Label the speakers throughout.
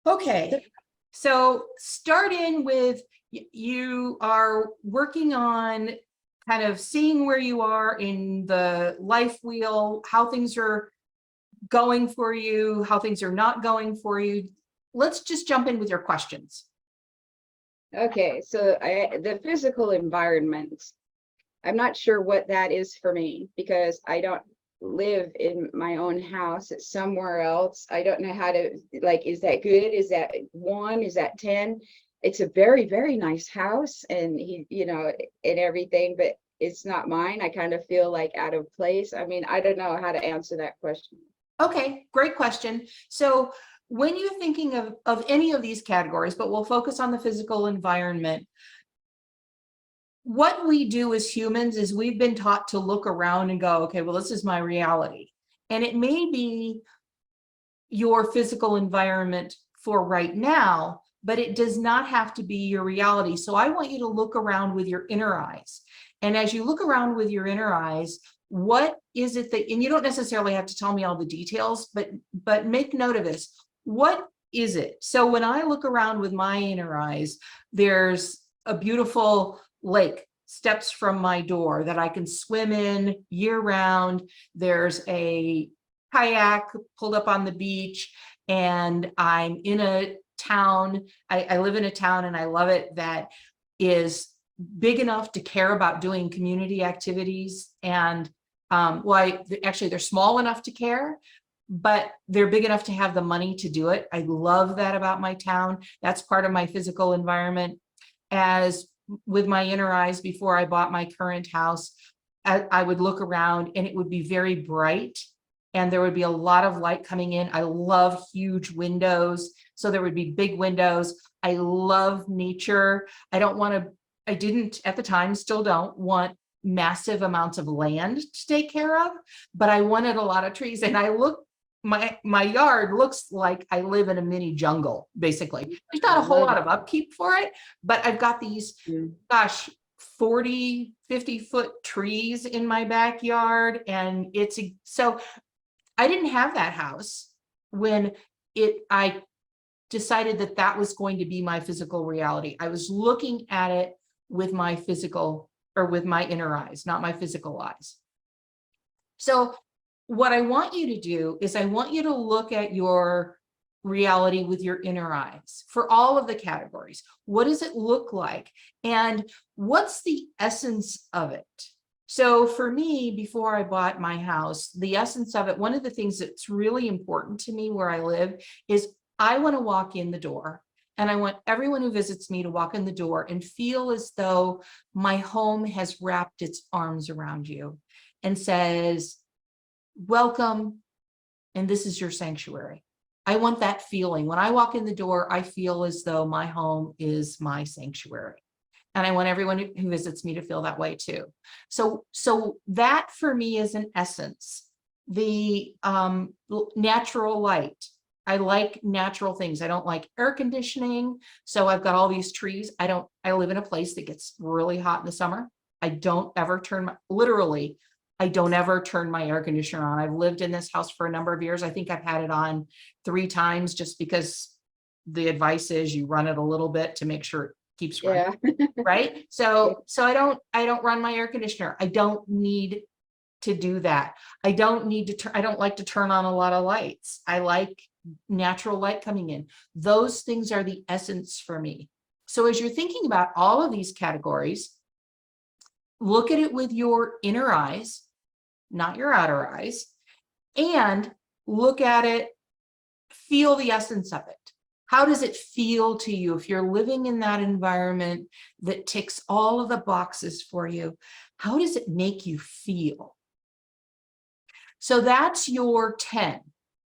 Speaker 1: Okay, so start in with you are working on kind of seeing where you are in the life wheel, how things are going for you, how things are not going for you. Let's just jump in with your questions.
Speaker 2: Okay, so the physical environment, I'm not sure what that is for me because I don't live in my own house. It's somewhere else. I don't know how to, like, is that good? Is that 1? Is that 10? It's a very, very nice house and and everything, but it's not mine. I kind of feel like out of place. I mean, I don't know how to answer that question.
Speaker 1: Okay, great question. So when you're thinking of any of these categories, but we'll focus on the physical environment, what we do as humans is we've been taught to look around and go, okay, well, this is my reality. And it may be your physical environment for right now, but it does not have to be your reality. So I want you to look around with your inner eyes. And as you look around with your inner eyes, what is it that, and you don't necessarily have to tell me all the details, but make note of this. What is it? So when I look around with my inner eyes, there's a beautiful lake steps from my door that I can swim in year round. There's a kayak pulled up on the beach, and I'm in a town. I live in a town and I love it that is big enough to care about doing community activities. And actually they're small enough to care, but they're big enough to have the money to do it. I love that about my town. That's part of my physical environment. As with my inner eyes, before I bought my current house, I would look around and it would be very bright and there would be a lot of light coming in. I love huge windows. So there would be big windows. I love nature. I didn't at the time, still don't want massive amounts of land to take care of, but I wanted a lot of trees. And my yard looks like I live in a mini jungle, basically. There's not a whole lot of upkeep for it, but I've got these, gosh, 40, 50-foot trees in my backyard. And so I didn't have that house when I decided that that was going to be my physical reality. I was looking at it with my physical or with my inner eyes, not my physical eyes. So what I want you to do is I want you to look at your reality with your inner eyes for all of the categories. What does it look like? And what's the essence of it? So for me, before I bought my house, the essence of it, one of the things that's really important to me where I live is I want to walk in the door. And I want everyone who visits me to walk in the door and feel as though my home has wrapped its arms around you and says, welcome, and this is your sanctuary. I want that feeling. When I walk in the door, I feel as though my home is my sanctuary. And I want everyone who visits me to feel that way too. So that for me is an essence. The natural light. I like natural things. I don't like air conditioning. So I've got all these trees. I live in a place that gets really hot in the summer. I don't ever turn my air conditioner on. I've lived in this house for a number of years. I think I've had it on 3 times just because the advice is you run it a little bit to make sure it keeps running. Yeah. Right. So I don't run my air conditioner. I don't need to do that. I don't like to turn on a lot of lights. I like natural light coming in. Those things are the essence for me. So as you're thinking about all of these categories, look at it with your inner eyes, not your outer eyes, and look at it, feel the essence of it. How does it feel to you if you're living in that environment that ticks all of the boxes for you? How does it make you feel? So that's your 10.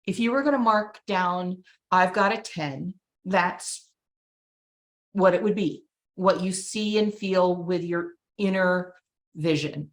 Speaker 1: If you were going to mark down, I've got a 10, that's what it would be, what you see and feel with your inner vision.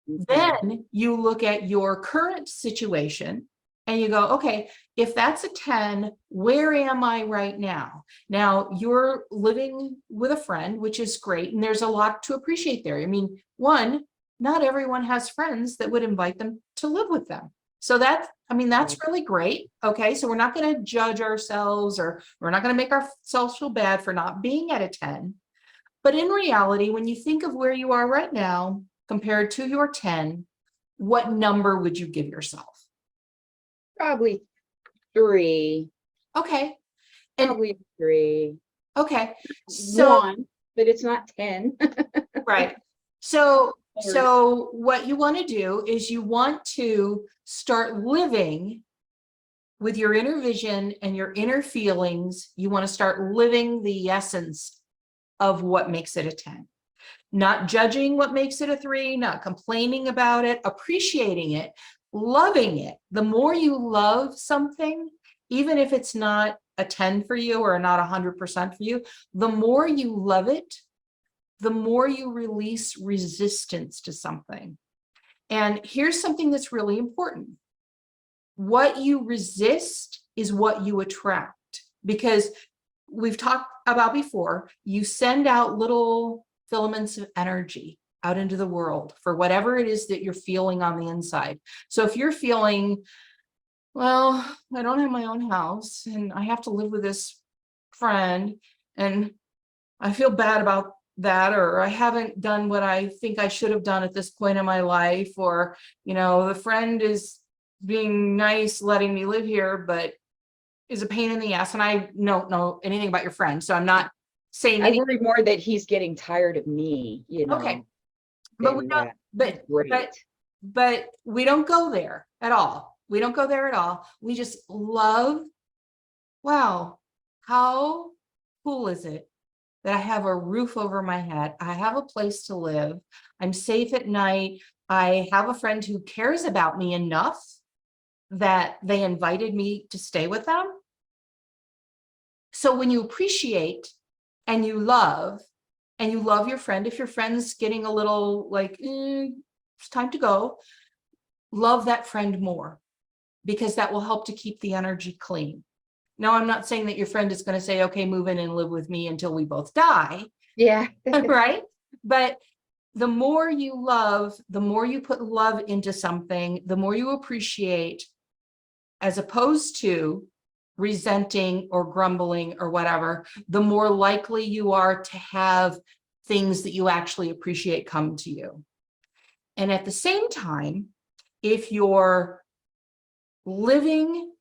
Speaker 1: Then you look at your current situation and you go, okay, if that's a 10, where am I right now? Now you're living with a friend, which is great. And there's a lot to appreciate there. I mean, one, not everyone has friends that would invite them to live with them. So that's, I mean, that's really great. Okay. So we're not going to judge ourselves, or we're not going to make ourselves feel bad for not being at a 10. But in reality, when you think of where you are right now compared to your 10, what number would you give yourself?
Speaker 2: Probably 3.
Speaker 1: Okay. And
Speaker 2: Probably 3.
Speaker 1: okay. So,
Speaker 2: 1, but it's not 10.
Speaker 1: right. So what you want to do is you want to start living with your inner vision and your inner feelings. You want to start living the essence of what makes it a 10. Not judging what makes it a 3, not complaining about it, appreciating it, loving it. The more you love something, even if it's not a 10 for you or not 100% for you, the more you love it, the more you release resistance to something. And here's something that's really important. What you resist is what you attract, because we've talked about before, you send out little filaments of energy out into the world for whatever it is that you're feeling on the inside. So if you're feeling, well, I don't have my own house and I have to live with this friend and I feel bad about that, or I haven't done what I think I should have done at this point in my life, or, the friend is being nice, letting me live here, but is a pain in the ass. And I don't know anything about your friend, so I'm not saying
Speaker 2: I
Speaker 1: anything.
Speaker 2: worry more that he's getting tired of me,
Speaker 1: Okay, but we don't, but we don't go there at all. We don't go there at all. We just love, wow, how cool is it that I have a roof over my head? I have a place to live. I'm safe at night. I have a friend who cares about me enough that they invited me to stay with them. So when you appreciate and you love your friend, if your friend's getting a little like, it's time to go, love that friend more, because that will help to keep the energy clean. Now, I'm not saying that your friend is going to say, okay, move in and live with me until we both die.
Speaker 2: Yeah.
Speaker 1: Right? But the more you love, the more you put love into something, the more you appreciate, as opposed to resenting or grumbling or whatever, the more likely you are to have things that you actually appreciate come to you. And at the same time, if you're living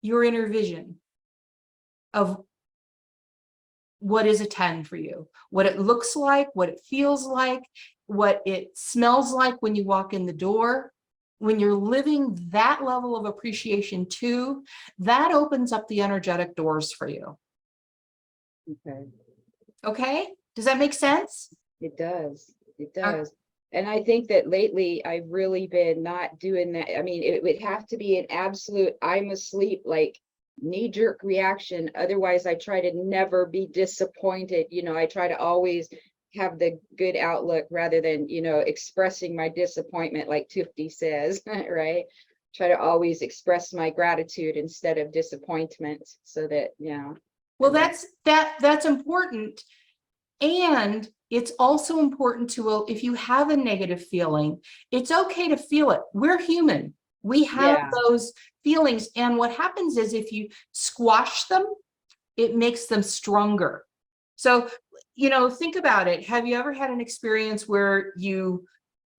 Speaker 1: your inner vision of what is a 10 for you, what it looks like, what it feels like, what it smells like when you walk in the door, when you're living that level of appreciation too, that opens up the energetic doors for you.
Speaker 2: Okay.
Speaker 1: Okay? Does that make sense?
Speaker 2: It does. It does. And I think that lately I've really been not doing that. I mean, it would have to be an absolute I'm asleep, like knee-jerk reaction. Otherwise, I try to never be disappointed. I try to always have the good outlook rather than, expressing my disappointment, like Tufti says, right? Try to always express my gratitude instead of disappointment, so that,
Speaker 1: Well, that's important. And it's also important to, if you have a negative feeling, it's okay to feel it. We're human. We have those feelings. And what happens is if you squash them, it makes them stronger. So, think about it. Have you ever had an experience where you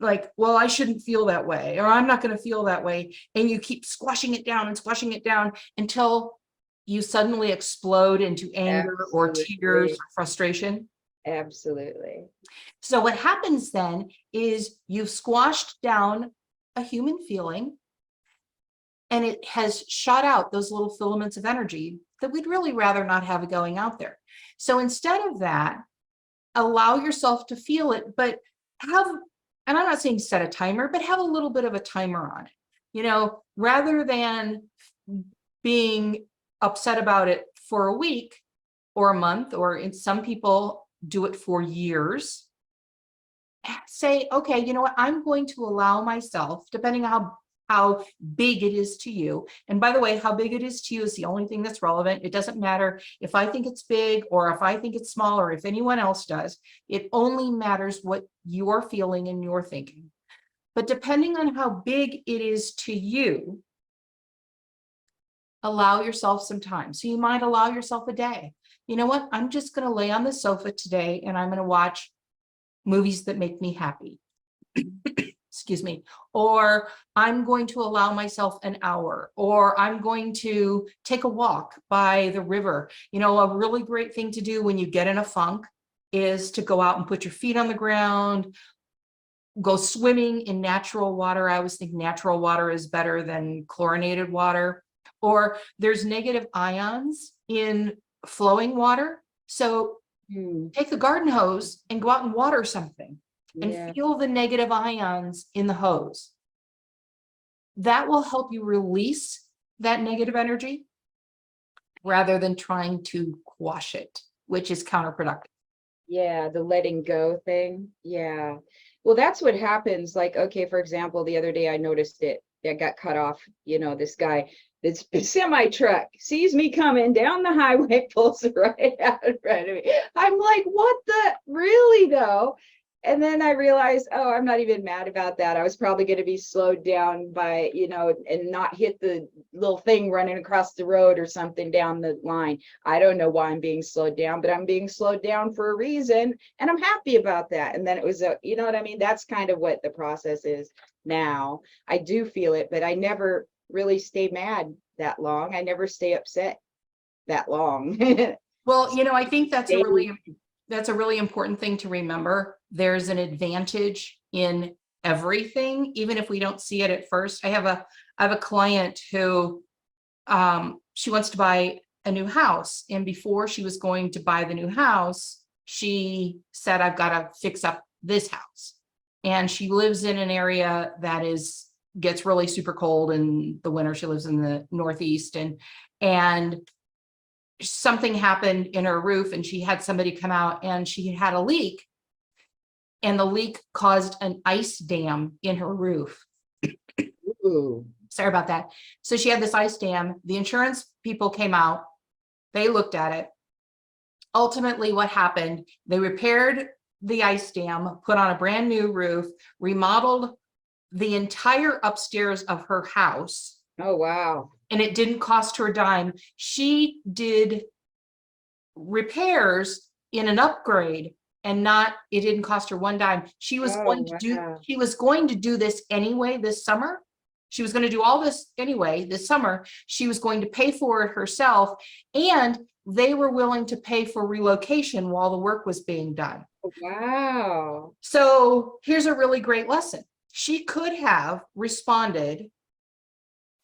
Speaker 1: like, well, I shouldn't feel that way, or I'm not going to feel that way. And you keep squashing it down and squashing it down until you suddenly explode into anger or tears or frustration?
Speaker 2: Absolutely.
Speaker 1: So what happens then is you've squashed down a human feeling, and it has shot out those little filaments of energy that we'd really rather not have going out there. So instead of that, allow yourself to feel it, but have, and I'm not saying set a timer, but have a little bit of a timer on it. Rather than being upset about it for a week or a month, or in some people do it for years, say, okay, you know what, I'm going to allow myself, depending on how big it is to you. And by the way, how big it is to you is the only thing that's relevant. It doesn't matter if I think it's big or if I think it's small or if anyone else does. It only matters what you're feeling and you're thinking. But depending on how big it is to you, allow yourself some time. So you might allow yourself a day. You know what? I'm just going to lay on the sofa today and I'm going to watch movies that make me happy. Excuse me. Or I'm going to allow myself an hour, or I'm going to take a walk by the river. You know, a really great thing to do when you get in a funk is to go out and put your feet on the ground, go swimming in natural water. I always think natural water is better than chlorinated water. Or there's negative ions in flowing water. So take the garden hose and go out and water something and
Speaker 2: Yeah.
Speaker 1: feel the negative ions in the hose. That will help you release that negative energy rather than trying to quash it, which is counterproductive.
Speaker 2: Yeah, the letting go thing. Yeah. Well, that's what happens. Like, okay, for example, the other day I noticed it. I got cut off. You know, this guy, this semi truck sees me coming down the highway, pulls right out in front of me. I'm like, what the really though? And then I realized, oh, I'm not even mad about that. I was probably going to be slowed down by, you know, and not hit the little thing running across the road or something down the line. I don't know why I'm being slowed down, but I'm being slowed down for a reason. And I'm happy about that. And then it was, you know what I mean? That's kind of what the process is now. I do feel it, but I never really stay mad that long. I never stay upset that long.
Speaker 1: Well, you know, I think that's a really important thing to remember. There's an advantage in everything, even if we don't see it at first. I have a client who she wants to buy a new house, and before she was going to buy the new house, she said, I've got to fix up this house. And she lives in an area that gets really super cold in the winter. She lives in the Northeast, and something happened in her roof, and she had somebody come out, and she had a leak, and the leak caused an ice dam in her roof.
Speaker 2: Ooh.
Speaker 1: Sorry about that. So she had this ice dam. The insurance people came out, they looked at it. Ultimately, what happened, they repaired the ice dam, put on a brand new roof, remodeled the entire upstairs of her house.
Speaker 2: Oh, wow.
Speaker 1: And it didn't cost her a dime. She did repairs in an upgrade, and it didn't cost her one dime. She was going to do this anyway this summer. She was going to do all this anyway this summer. She was going to pay for it herself, and they were willing to pay for relocation while the work was being done.
Speaker 2: Wow.
Speaker 1: So here's a really great lesson. She could have responded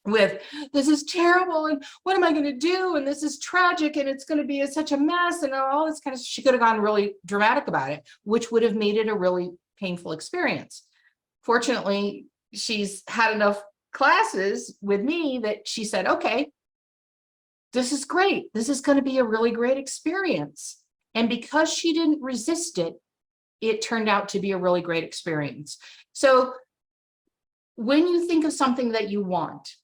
Speaker 1: with, this is terrible, and what am I going to do, and this is tragic, and it's going to be such a mess, and all this kind of. She could have gone really dramatic about it, which would have made it a really painful experience. Fortunately, she's had enough classes with me that she said, okay, this is great, this is going to be a really great experience. And because she didn't resist it, it turned out to be a really great experience. So when you think of something that you want,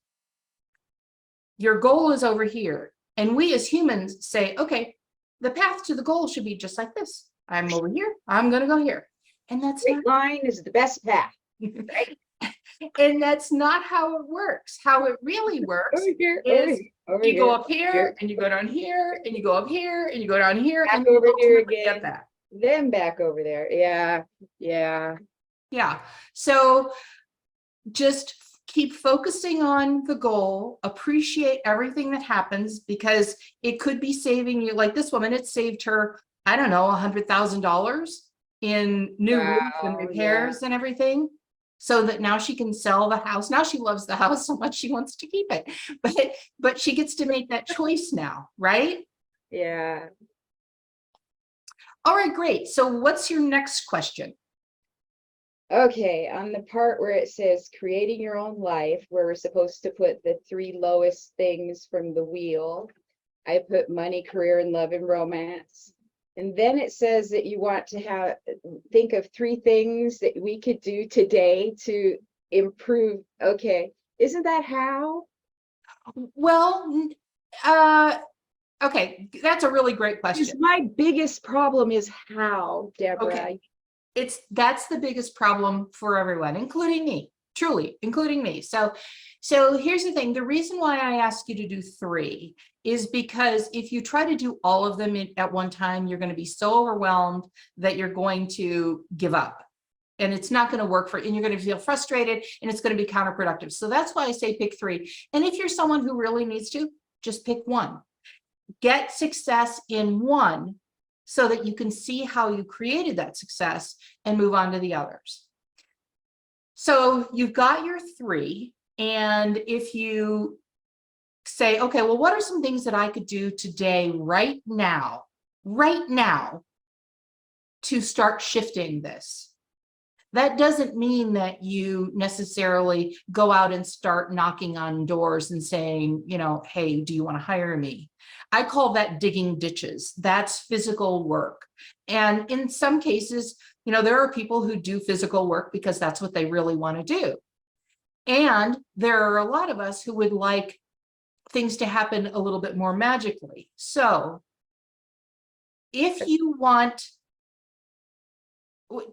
Speaker 1: your goal is over here. And we as humans say, okay, the path to the goal should be just like this. I'm over here, I'm going to go here. And that's
Speaker 2: Straight line is the best path.
Speaker 1: And that's not how it works. How it really works
Speaker 2: Over here,
Speaker 1: is
Speaker 2: over
Speaker 1: you
Speaker 2: here,
Speaker 1: go up here, and you go down here, and you go up here, and you go down here,
Speaker 2: back
Speaker 1: and
Speaker 2: over
Speaker 1: you
Speaker 2: here
Speaker 1: ultimately
Speaker 2: again.
Speaker 1: get that.
Speaker 2: Then back over there. Yeah. Yeah.
Speaker 1: Yeah. So just keep focusing on the goal, appreciate everything that happens, because it could be saving you. Like this woman, it saved her, I don't know, $100,000 in new roof and repairs and everything, so that now she can sell the house. Now she loves the house so much she wants to keep it, but she gets to make that choice now, right?
Speaker 2: Yeah.
Speaker 1: All right, great. So what's your next question?
Speaker 2: Okay, on the part where it says creating your own life, where we're supposed to put the 3 lowest things from the wheel, I put money, career, and love and romance. And then it says that you want to think of 3 things that we could do today to improve. Okay, isn't that how?
Speaker 1: Well, okay, that's a really great question.
Speaker 2: My biggest problem is how, Deborah.
Speaker 1: Okay. that's the biggest problem for everyone, including me, truly, including me. So here's the thing. The reason why I ask you to do 3 is because if you try to do all of them at one time, you're going to be so overwhelmed that you're going to give up. And it's not going to work and you're going to feel frustrated and it's going to be counterproductive. So that's why I say pick 3. And if you're someone who really needs to, just pick 1. Get success in 1 so that you can see how you created that success and move on to the others. So you've got your 3. And if you say, okay, well, what are some things that I could do today, right now, to start shifting this? That doesn't mean that you necessarily go out and start knocking on doors and saying, hey, do you want to hire me? I call that digging ditches. That's physical work. And in some cases, there are people who do physical work because that's what they really want to do. And there are a lot of us who would like things to happen a little bit more magically. So if you want,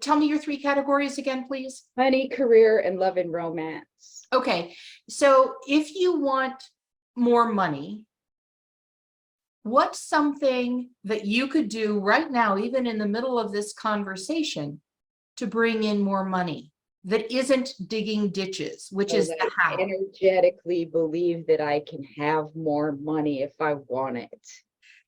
Speaker 1: tell me your 3 categories again, please.
Speaker 2: Money, career, and love and romance.
Speaker 1: Okay. So if you want more money, what's something that you could do right now, even in the middle of this conversation, to bring in more money that isn't digging ditches, which is the how?
Speaker 2: Energetically believe that I can have more money if I want it.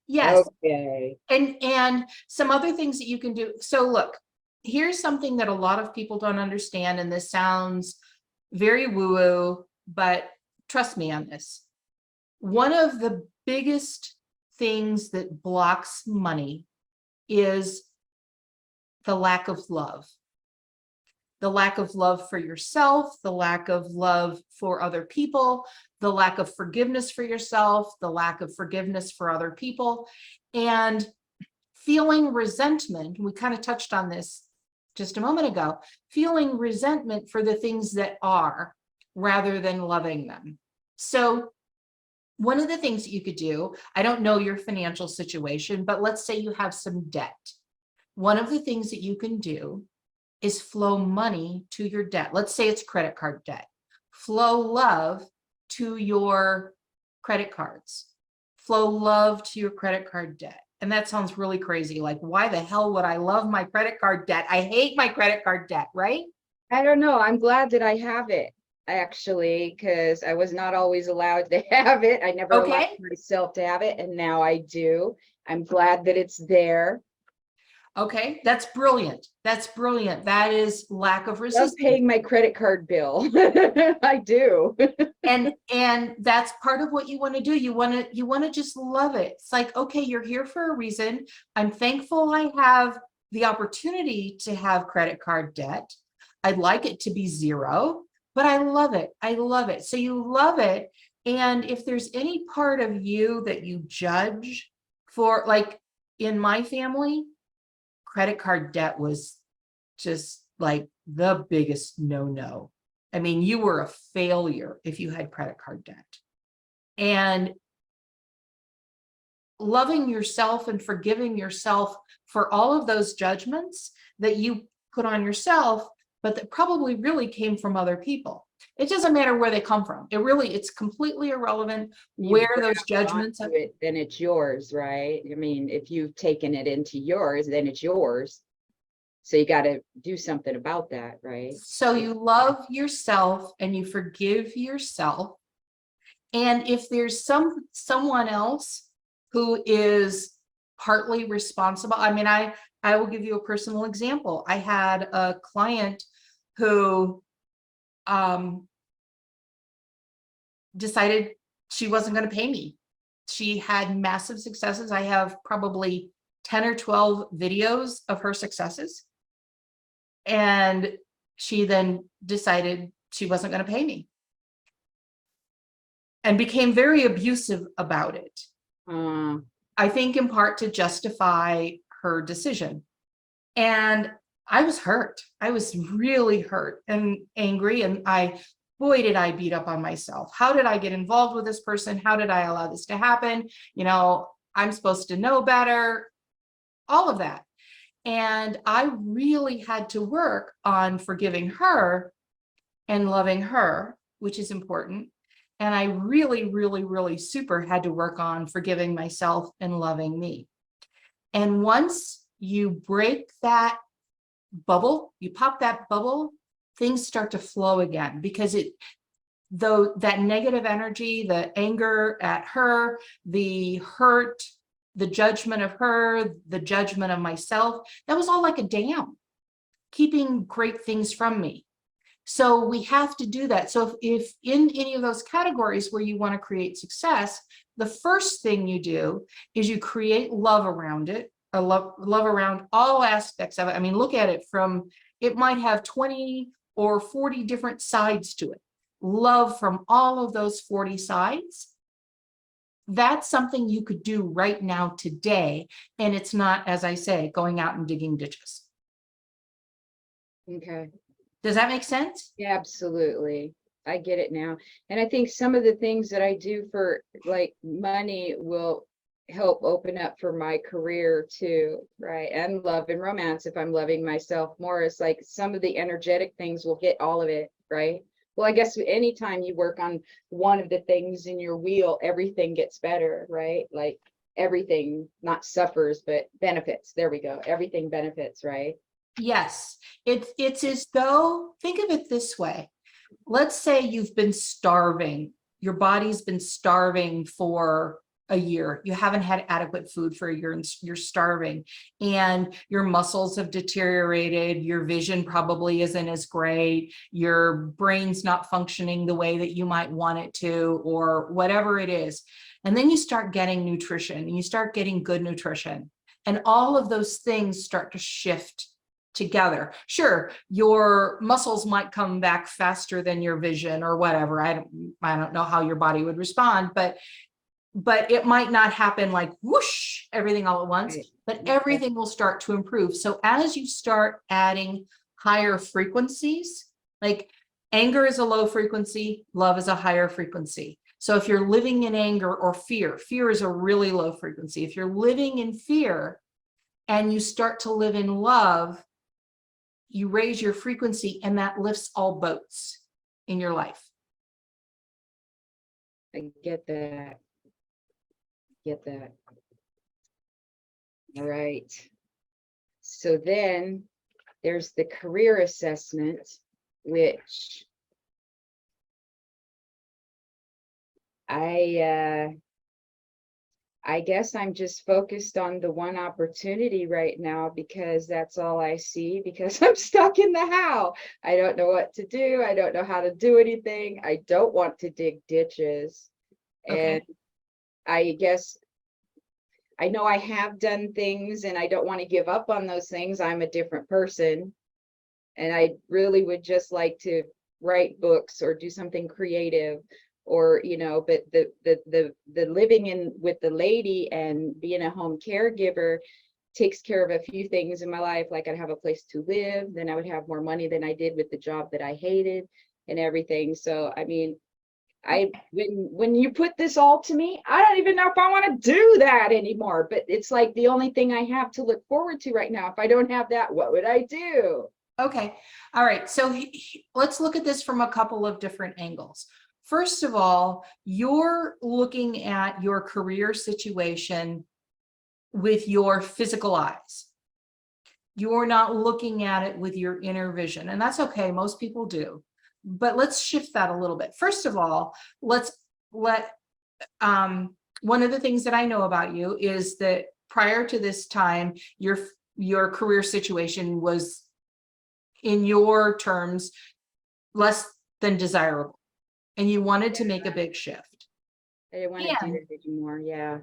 Speaker 1: Yes.
Speaker 2: Okay.
Speaker 1: And some other things that you can do. So look, here's something that a lot of people don't understand, and this sounds very woo-woo, but trust me on this. One of the biggest things that blocks money is the lack of love. The lack of love for yourself, the lack of love for other people, the lack of forgiveness for yourself, the lack of forgiveness for other people, and feeling resentment. We kind of touched on this just a moment ago, feeling resentment for the things that are rather than loving them. So one of the things that you could do, I don't know your financial situation, but let's say you have some debt. One of the things that you can do is flow money to your debt. Let's say it's credit card debt. Flow love to your credit cards. Flow love to your credit card debt. And that sounds really crazy. Like, why the hell would I love my credit card debt? I hate my credit card debt, right?
Speaker 2: I don't know. I'm glad that I have it, actually, because I was not always allowed to have it. I never allowed myself to have it, and now I do. I'm glad that it's there.
Speaker 1: Okay, that's brilliant. That's brilliant. That is lack of resistance.
Speaker 2: Love paying my credit card bill. I do.
Speaker 1: and that's part of what you want to do. You want to just love it. It's like, okay, you're here for a reason. I'm thankful I have the opportunity to have credit card debt. I'd like it to be 0, but I love it. I love it. So you love it. And if there's any part of you that you judge for, like in my family, credit card debt was just like the biggest no-no. I mean, you were a failure if you had credit card debt. And loving yourself and forgiving yourself for all of those judgments that you put on yourself, but that probably really came from other people. It doesn't matter where they come from. It's completely irrelevant where those judgments are.
Speaker 2: Then it's yours, right? I mean, if you've taken it into yours, then it's yours. So you got to do something about that, right?
Speaker 1: So you love yourself and you forgive yourself. And if there's someone else who is partly responsible, I mean, I will give you a personal example. I had a client who decided she wasn't going to pay me. She had massive successes. I have probably 10 or 12 videos of her successes. And she then decided she wasn't going to pay me and became very abusive about it. I think in part to justify her decision. And I was hurt. I was really hurt and angry. And boy, did I beat up on myself. How did I get involved with this person? How did I allow this to happen? I'm supposed to know better, all of that. And I really had to work on forgiving her and loving her, which is important. And I really, really, really super had to work on forgiving myself and loving me. And once you break that bubble, you pop that bubble, things start to flow again, because though that negative energy, the anger at her, the hurt, the judgment of her, the judgment of myself, that was all like a dam, keeping great things from me. So we have to do that. So if in any of those categories where you want to create success, the first thing you do is you create love around it, a love around all aspects of it. I mean, look at it from, it might have 20 or 40 different sides to it. Love from all of those 40 sides. That's something you could do right now today. And it's not, as I say, going out and digging ditches.
Speaker 2: Okay.
Speaker 1: Does that make sense?
Speaker 2: Yeah, absolutely. I get it now. And I think some of the things that I do for like money will help open up for my career too, right? And love and romance, if I'm loving myself more. It's like some of the energetic things will get all of it, right? Well, I guess anytime you work on one of the things in your wheel, everything gets better, right? Like everything not suffers, but benefits. There we go. Everything benefits, right?
Speaker 1: Yes, it's as though, think of it this way. Let's say you've been starving. Your body's been starving for a year. You haven't had adequate food for a year and you're starving, and your muscles have deteriorated. Your vision probably isn't as great. Your brain's not functioning the way that you might want it to, or whatever it is. And then you start getting nutrition, and you start getting good nutrition, and all of those things start to shift together. Sure, your muscles might come back faster than your vision or whatever. I don't know how your body would respond, but it might not happen like whoosh, everything all at once,
Speaker 2: Right.
Speaker 1: but everything will start to improve. So as you start adding higher frequencies, like anger is a low frequency, love is a higher frequency. So if you're living in anger or fear is a really low frequency. If you're living in fear and you start to live in love, you raise your frequency, and that lifts all boats in your life.
Speaker 2: I get that. Get that. All right. So then there's the career assessment, which I guess I'm just focused on the one opportunity right now, because that's all I see, because I'm stuck in the how. I don't know what to do. I don't know how to do anything. I don't want to dig ditches.
Speaker 1: Okay.
Speaker 2: And I guess I know I have done things and I don't want to give up on those things. I'm a different person. And I really would just like to write books or do something creative, or but the living in with the lady and being a home caregiver takes care of a few things in my life. Like I'd have a place to live, then I would have more money than I did with the job that I hated and everything. So I mean, when you put this all to me, I don't even know if I want to do that anymore. But it's like the only thing I have to look forward to right now. If I don't have that, what would I do?
Speaker 1: Okay. All right. So let's look at this from a couple of different angles. First of all, you're looking at your career situation with your physical eyes. You're not looking at it with your inner vision, and that's okay. Most people do. But let's shift that a little bit. First of all, one of the things that I know about you is that prior to this time, your career situation was, in your terms, less than desirable, and you wanted to make a big shift.
Speaker 2: I didn't want to do it anymore. Yeah.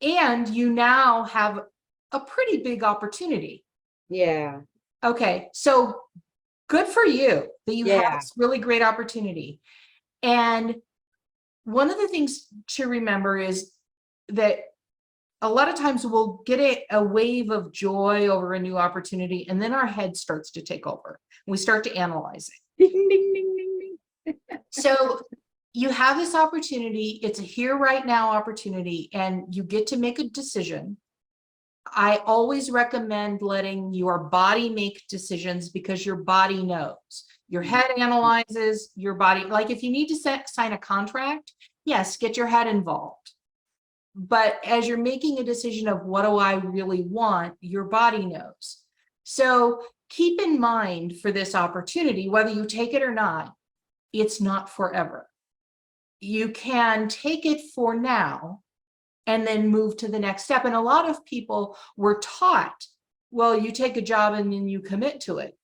Speaker 1: And you now have a pretty big opportunity.
Speaker 2: Yeah.
Speaker 1: Okay, so good for you that you have this really great opportunity. And one of the things to remember is that a lot of times we'll get a wave of joy over a new opportunity, and then our head starts to take over. We start to analyze it.
Speaker 2: Ding, ding, ding, ding, ding.
Speaker 1: So you have this opportunity. It's a here right now opportunity, and you get to make a decision. I always recommend letting your body make decisions because your body knows. Your head analyzes, your body, like if you need to sign a contract, yes, get your head involved. But as you're making a decision of what do I really want, your body knows. So keep in mind for this opportunity, whether you take it or not, it's not forever. You can take it for now and then move to the next step. And a lot of people were taught, well, you take a job and then you commit to it.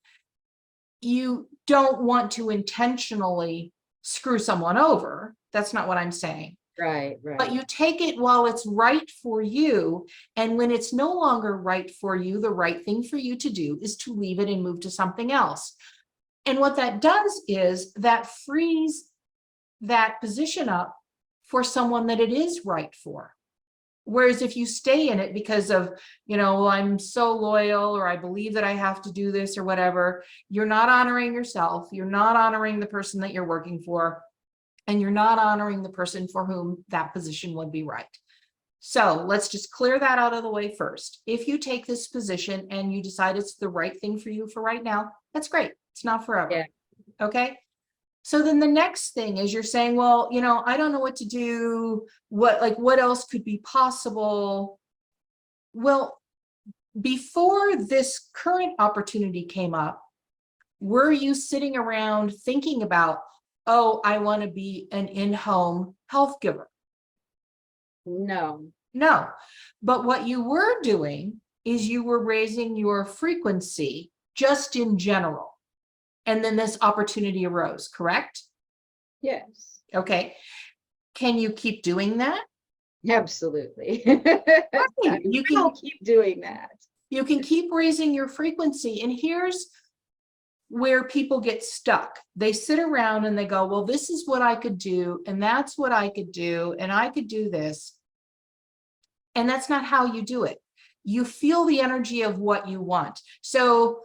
Speaker 1: You don't want to intentionally screw someone over. That's not what I'm saying.
Speaker 2: Right.
Speaker 1: But you take it while it's right for you. And when it's no longer right for you, the right thing for you to do is to leave it and move to something else. And what that does is that frees that position up for someone that it is right for. Whereas if you stay in it because of, well, I'm so loyal, or I believe that I have to do this or whatever, you're not honoring yourself. You're not honoring the person that you're working for, and you're not honoring the person for whom that position would be right. So let's just clear that out of the way first. If you take this position and you decide it's the right thing for you for right now, that's great. It's not forever.
Speaker 2: Yeah.
Speaker 1: Okay. So then the next thing is you're saying, well, I don't know what to do. What else could be possible? Well, before this current opportunity came up, were you sitting around thinking about, oh, I want to be an in-home health giver?
Speaker 2: No.
Speaker 1: No. But what you were doing is you were raising your frequency just in general. And then this opportunity arose, correct?
Speaker 2: Yes.
Speaker 1: Okay. Can you keep doing that?
Speaker 2: Absolutely.
Speaker 1: You can
Speaker 2: I'll keep doing that.
Speaker 1: You can keep raising your frequency. And here's where people get stuck. They sit around and they go, well, this is what I could do, and that's what I could do, and I could do this. And that's not how you do it. You feel the energy of what you want. So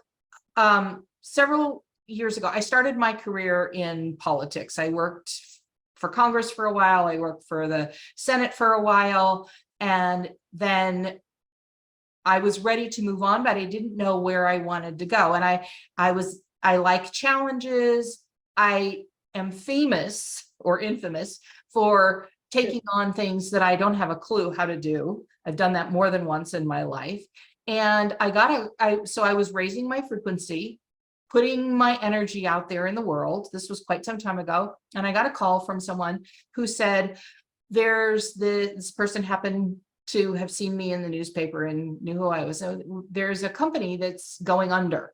Speaker 1: several years ago, I started my career in politics. I worked for Congress for a while. I worked for the Senate for a while. And then I was ready to move on, but I didn't know where I wanted to go. And I like challenges. I am famous or infamous for taking on things that I don't have a clue how to do. I've done that more than once in my life. And so I was raising my frequency, putting my energy out there in the world. This was quite some time ago. And I got a call from someone who said, this person happened to have seen me in the newspaper and knew who I was. So there's a company that's going under.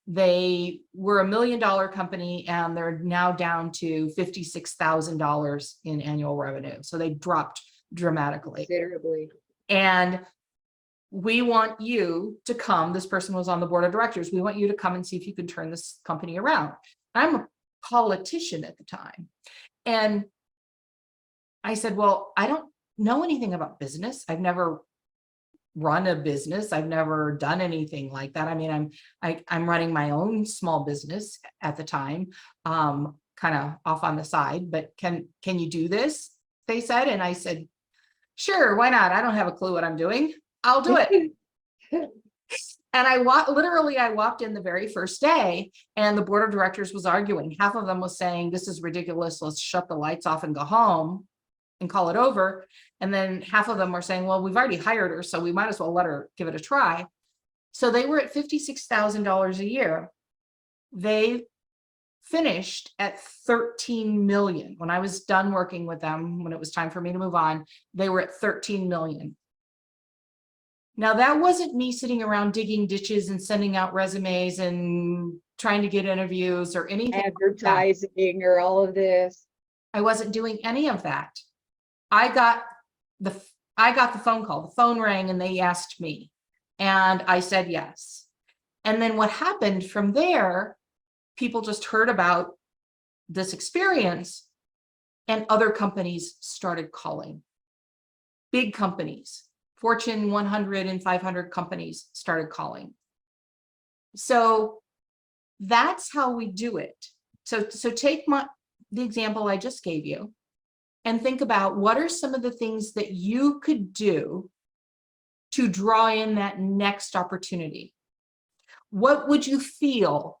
Speaker 1: They were $1 million company and they're now down to $56,000 in annual revenue. So they dropped dramatically.
Speaker 2: Considerably.
Speaker 1: And we want you to come. This person was on the board of directors. We want you to come and see if you can turn this company around. I'm a politician at the time. And I said, well, I don't know anything about business. I've never run a business. I've never done anything like that. I mean, I'm running my own small business at the time, kind of off on the side, but can you do this? They said, and I said, sure, why not? I don't have a clue what I'm doing. I'll do it. And I walked in the very first day and the board of directors was arguing. Half of them was saying, this is ridiculous. Let's shut the lights off and go home and call it over. And then half of them were saying, well, we've already hired her, so we might as well let her give it a try. So they were at $56,000 a year. They finished at 13 million. When I was done working with them, when it was time for me to move on, they were at 13 million. Now, that wasn't me sitting around digging ditches and sending out resumes and trying to get interviews or anything.
Speaker 2: Advertising or all of this.
Speaker 1: I wasn't doing any of that. I got the phone call. The phone rang and they asked me, and I said yes. And then what happened from there, people just heard about this experience and other companies started calling. Big companies, Fortune 100 and 500 companies started calling. So that's how we do it. So take the example I just gave you and think about what are some of the things that you could do to draw in that next opportunity. What would you feel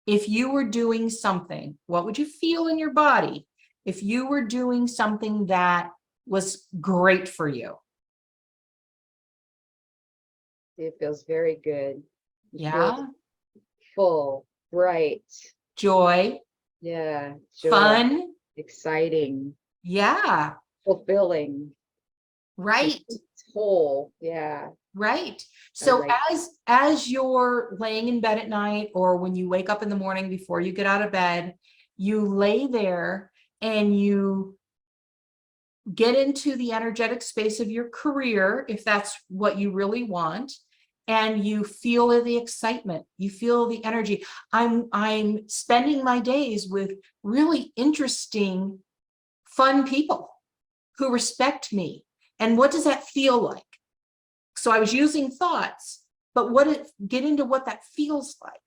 Speaker 1: if you were doing something? What would you feel in your body if you were doing something that was great for you?
Speaker 2: It feels very good. It feels
Speaker 1: Yeah.
Speaker 2: full, bright.
Speaker 1: Joy.
Speaker 2: Yeah. Joy,
Speaker 1: Fun.
Speaker 2: exciting,
Speaker 1: Yeah.
Speaker 2: fulfilling,
Speaker 1: Right.
Speaker 2: whole. Yeah.
Speaker 1: Right.
Speaker 2: I
Speaker 1: So
Speaker 2: like
Speaker 1: as you're laying in bed at night, or when you wake up in the morning before you get out of bed, you lay there and you get into the energetic space of your career, if that's what you really want, and you feel the excitement, you feel the energy. I'm spending my days with really interesting, fun people who respect me. And what does that feel like? So I was using thoughts, but get into what that feels like.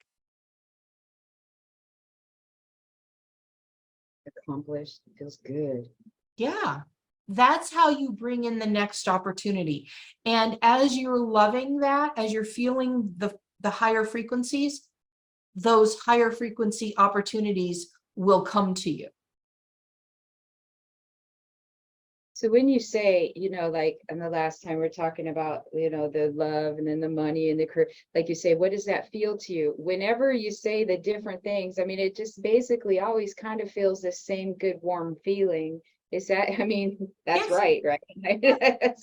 Speaker 2: accomplished. It feels good.
Speaker 1: Yeah, that's how you bring in the next opportunity. And as you're loving that, as you're feeling the higher frequencies, those higher frequency opportunities will come to you.
Speaker 2: So when you say, like, and the last time we're talking about, the love and then the money and the career, like you say, what does that feel to you? Whenever you say the different things, I mean, it just basically always kind of feels the same good, warm feeling. Is that, I mean, that's
Speaker 1: Yes.
Speaker 2: right?
Speaker 1: Yes.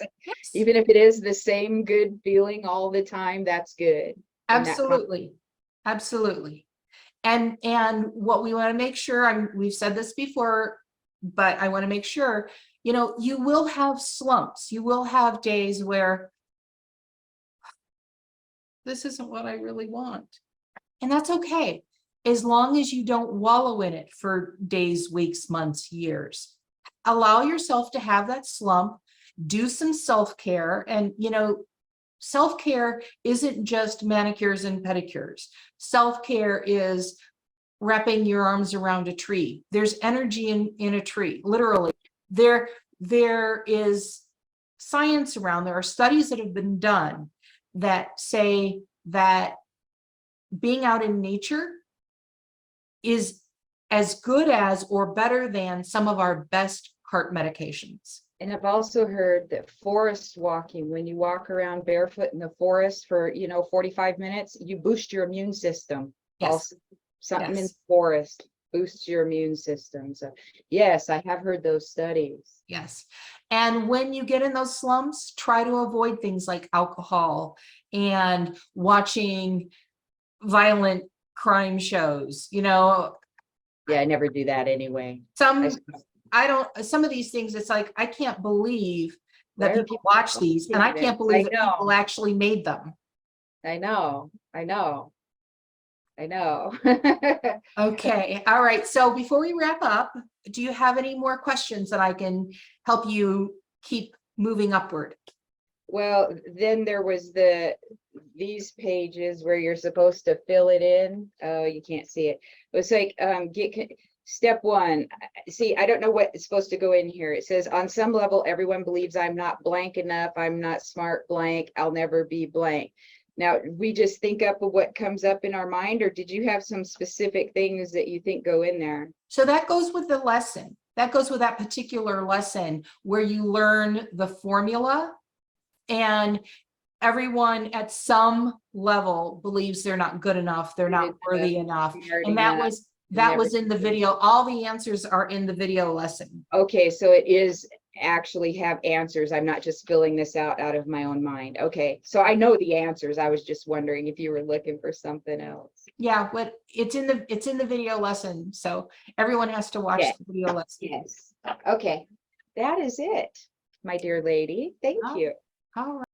Speaker 2: Even if it is the same good feeling all the time, that's good. And that
Speaker 1: Absolutely. Absolutely. And what we want to make sure, we've said this before, but I want to make sure, you will have slumps. You will have days where this isn't what I really want. And that's okay, as long as you don't wallow in it for days, weeks, months, years. Allow yourself to have that slump, do some self-care. And, self-care isn't just manicures and pedicures. Self-care is wrapping your arms around a tree. There's energy in a tree, literally. There is science around, there are studies that have been done that say that being out in nature is as good as or better than some of our best heart medications.
Speaker 2: And I've also heard that forest walking, when you walk around barefoot in the forest for, 45 minutes, you boost your immune system.
Speaker 1: Yes.
Speaker 2: Also, something in
Speaker 1: Yes.
Speaker 2: the forest boosts your immune system. So yes, I have heard those studies.
Speaker 1: Yes. And when you get in those slumps, try to avoid things like alcohol and watching violent crime shows.
Speaker 2: Yeah, I never do that anyway.
Speaker 1: Some of these things, it's like, I can't believe that
Speaker 2: Why are
Speaker 1: people watch these, and I
Speaker 2: watching
Speaker 1: can't
Speaker 2: this?
Speaker 1: believe
Speaker 2: I
Speaker 1: that people
Speaker 2: know.
Speaker 1: actually made them.
Speaker 2: I know.
Speaker 1: Okay. All right. So before we wrap up, do you have any more questions that I can help you keep moving upward?
Speaker 2: Well, then there was these pages where you're supposed to fill it in. Oh, you can't see it. It was like, step one. See, I don't know what is supposed to go in here. It says, on some level, everyone believes I'm not blank enough. I'm not smart blank. I'll never be blank. Now, we just think up of what comes up in our mind, or did you have some specific things that you think go in there?
Speaker 1: So that goes with the lesson. That goes with that particular lesson where you learn the formula, and everyone at some level believes they're not good enough, they're not worthy enough. And that was in the video. All the answers are in the video lesson.
Speaker 2: Okay, so it is actually have answers. I'm not just filling this out of my own mind. Okay, so I know the answers. I was just wondering if you were looking for something else.
Speaker 1: Yeah, but it's in the video lesson. So everyone has to watch the video lesson.
Speaker 2: Yes. Okay, that is it, my dear lady. Thank you.
Speaker 1: All right.